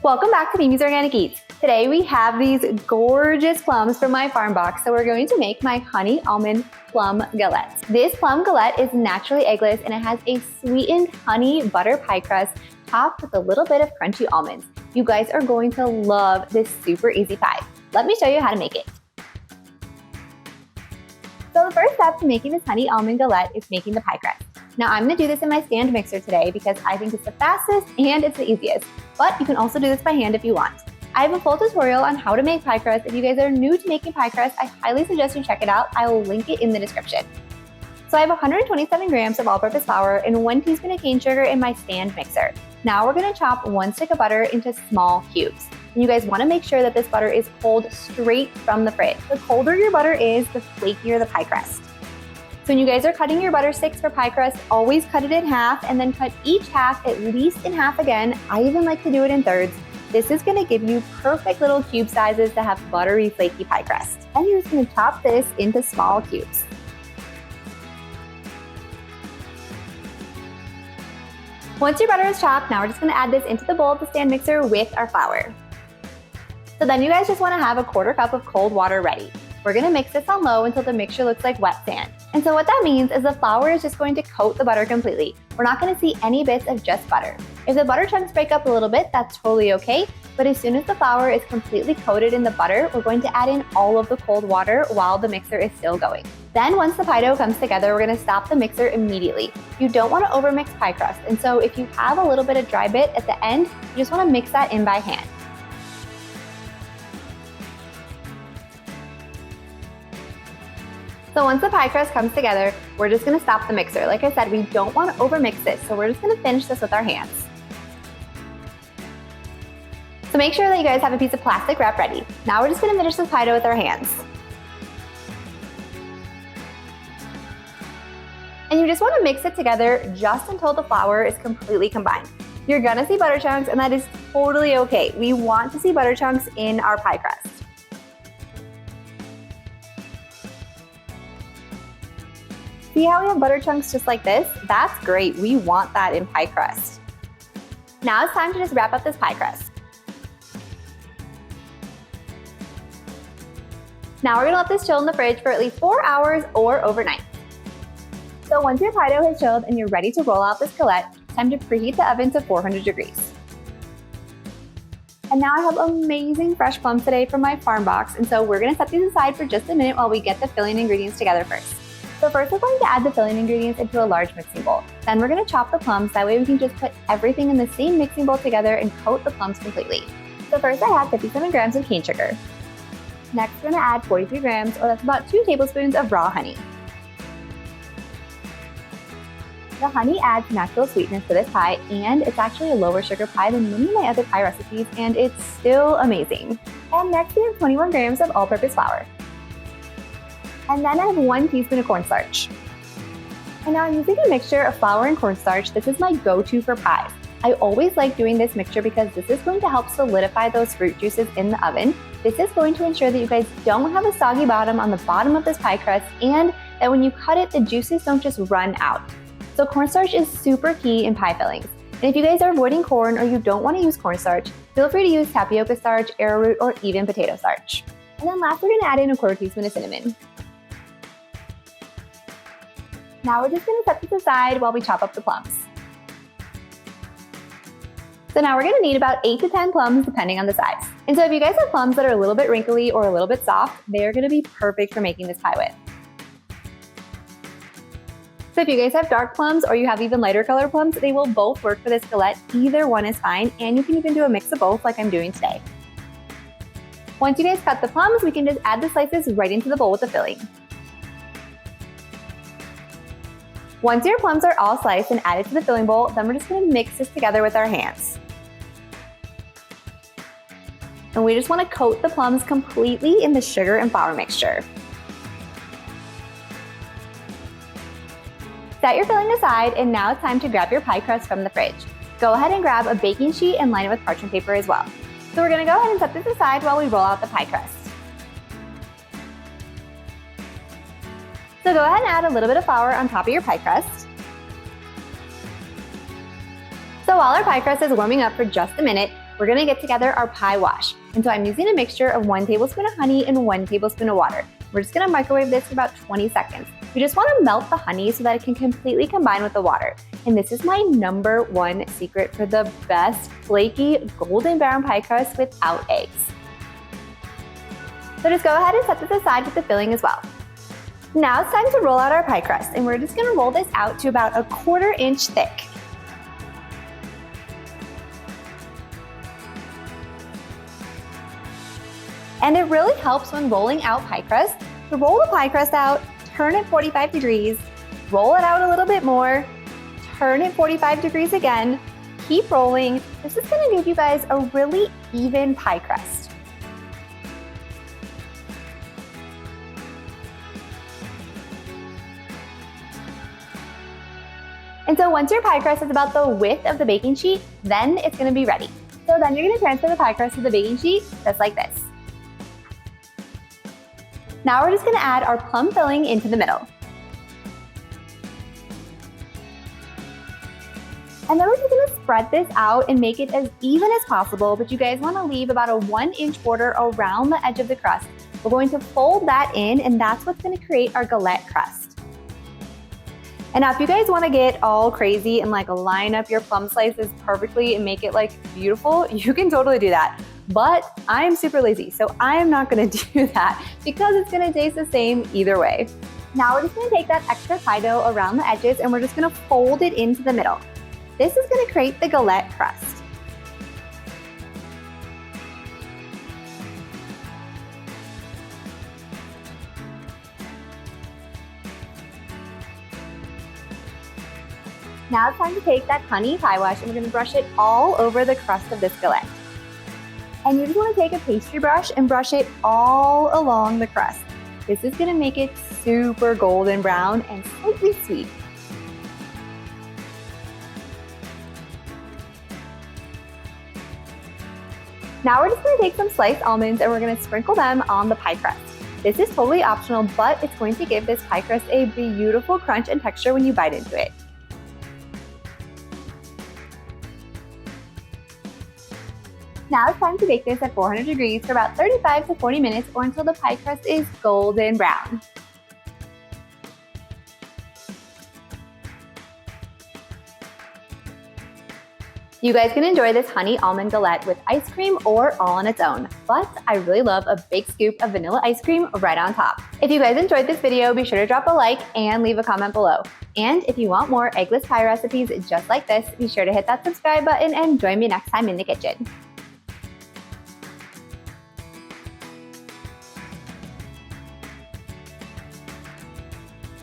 Welcome back to Mimi's Organic Eats. Today we have these gorgeous plums from my farm box, so we're going to make my Honey Almond Plum Galette. This plum galette is naturally eggless and it has a sweetened honey butter pie crust topped with a little bit of crunchy almonds. You guys are going to love this super easy pie. Let me show you how to make it. So the first step to making this Honey Almond Galette is making the pie crust. Now I'm going to do this in my stand mixer today because I think it's the fastest and it's the easiest, but you can also do this by hand if you want. I have a full tutorial on how to make pie crust. If you guys are new to making pie crust, I highly suggest you check it out. I will link it in the description. So I have 127 grams of all-purpose flour and 1 teaspoon of cane sugar in my stand mixer. Now we're going to chop 1 stick of butter into small cubes. And you guys want to make sure that this butter is cold straight from the fridge. The colder your butter is, the flakier the pie crust. So when you guys are cutting your butter sticks for pie crust, always cut it in half and then cut each half at least in half again. I even like to do it in thirds. This is going to give you perfect little cube sizes to have buttery, flaky pie crust. And you're just going to chop this into small cubes. Once your butter is chopped, now we're just going to add this into the bowl of the stand mixer with our flour. So then you guys just want to have a 1/4 cup of cold water ready. We're going to mix this on low until the mixture looks like wet sand. And so what that means is the flour is just going to coat the butter completely. We're not going to see any bits of just butter. If the butter chunks break up a little bit, that's totally okay. But as soon as the flour is completely coated in the butter, we're going to add in all of the cold water while the mixer is still going. Then once the pie dough comes together, we're going to stop the mixer immediately. You don't want to overmix pie crust. And so if you have a little bit of dry bit at the end, you just want to mix that in by hand. So once the pie crust comes together, we're just going to stop the mixer. Like I said, we don't want to overmix this, so we're just going to finish this with our hands. So make sure that you guys have a piece of plastic wrap ready. Now we're just going to finish this pie dough with our hands. And you just want to mix it together just until the flour is completely combined. You're going to see butter chunks, and that is totally okay. We want to see butter chunks in our pie crust. See how we have butter chunks just like this? That's great. We want that in pie crust. Now it's time to just wrap up this pie crust. Now we're gonna let this chill in the fridge for at least 4 hours or overnight. So once your pie dough has chilled and you're ready to roll out this galette, it's time to preheat the oven to 400 degrees. And now I have amazing fresh plums today from my farm box, and so we're gonna set these aside for just a minute while we get the filling ingredients together first. So first we're going to add the filling ingredients into a large mixing bowl. Then we're going to chop the plums, that way we can just put everything in the same mixing bowl together and coat the plums completely. So first I add 57 grams of cane sugar. Next we're going to add 43 grams, or that's about 2 tablespoons of raw honey. The honey adds natural sweetness to this pie, and it's actually a lower sugar pie than many of my other pie recipes, and it's still amazing. And next we have 21 grams of all-purpose flour. And then I have 1 teaspoon of cornstarch. And now I'm using a mixture of flour and cornstarch. This is my go-to for pies. I always like doing this mixture because this is going to help solidify those fruit juices in the oven. This is going to ensure that you guys don't have a soggy bottom on the bottom of this pie crust, and that when you cut it, the juices don't just run out. So cornstarch is super key in pie fillings. And if you guys are avoiding corn or you don't want to use cornstarch, feel free to use tapioca starch, arrowroot, or even potato starch. And then last, we're going to add in a 1/4 teaspoon of cinnamon. Now we're just going to set this aside while we chop up the plums. So now we're going to need about 8 to 10 plums depending on the size. And so if you guys have plums that are a little bit wrinkly or a little bit soft, they're going to be perfect for making this pie with. So if you guys have dark plums or you have even lighter color plums, they will both work for this galette. Either one is fine, and you can even do a mix of both like I'm doing today. Once you guys cut the plums, we can just add the slices right into the bowl with the filling. Once your plums are all sliced and added to the filling bowl, then we're just going to mix this together with our hands. And we just want to coat the plums completely in the sugar and flour mixture. Set your filling aside, and now it's time to grab your pie crust from the fridge. Go ahead and grab a baking sheet and line it with parchment paper as well. So we're going to go ahead and set this aside while we roll out the pie crust. So go ahead and add a little bit of flour on top of your pie crust. So while our pie crust is warming up for just a minute, we're gonna get together our pie wash. And so I'm using a mixture of 1 tablespoon of honey and 1 tablespoon of water. We're just gonna microwave this for about 20 seconds. We just wanna melt the honey so that it can completely combine with the water. And this is my #1 secret for the best flaky golden brown pie crust without eggs. So just go ahead and set this aside with the filling as well. Now it's time to roll out our pie crust, and we're just gonna roll this out to about 1/4 inch thick. And it really helps when rolling out pie crust to roll the pie crust out, turn it 45 degrees, roll it out a little bit more, turn it 45 degrees again, keep rolling. This is gonna give you guys a really even pie crust. And so once your pie crust is about the width of the baking sheet, then it's gonna be ready. So then you're gonna transfer the pie crust to the baking sheet just like this. Now we're just gonna add our plum filling into the middle. And then we're just gonna spread this out and make it as even as possible, but you guys wanna leave about a 1-inch border around the edge of the crust. We're going to fold that in, and that's what's gonna create our galette crust. And now if you guys wanna get all crazy and like line up your plum slices perfectly and make it like beautiful, you can totally do that. But I am super lazy, so I am not gonna do that because it's gonna taste the same either way. Now we're just gonna take that extra pie dough around the edges and we're just gonna fold it into the middle. This is gonna create the galette crust. Now it's time to take that honey pie wash and we're gonna brush it all over the crust of this galette. And you just wanna take a pastry brush and brush it all along the crust. This is gonna make it super golden brown and slightly sweet. Now we're just gonna take some sliced almonds and we're gonna sprinkle them on the pie crust. This is totally optional, but it's going to give this pie crust a beautiful crunch and texture when you bite into it. Now it's time to bake this at 400 degrees for about 35 to 40 minutes or until the pie crust is golden brown. You guys can enjoy this honey almond galette with ice cream or all on its own, but I really love a big scoop of vanilla ice cream right on top. If you guys enjoyed this video, be sure to drop a like and leave a comment below. And if you want more eggless pie recipes just like this, be sure to hit that subscribe button and join me next time in the kitchen.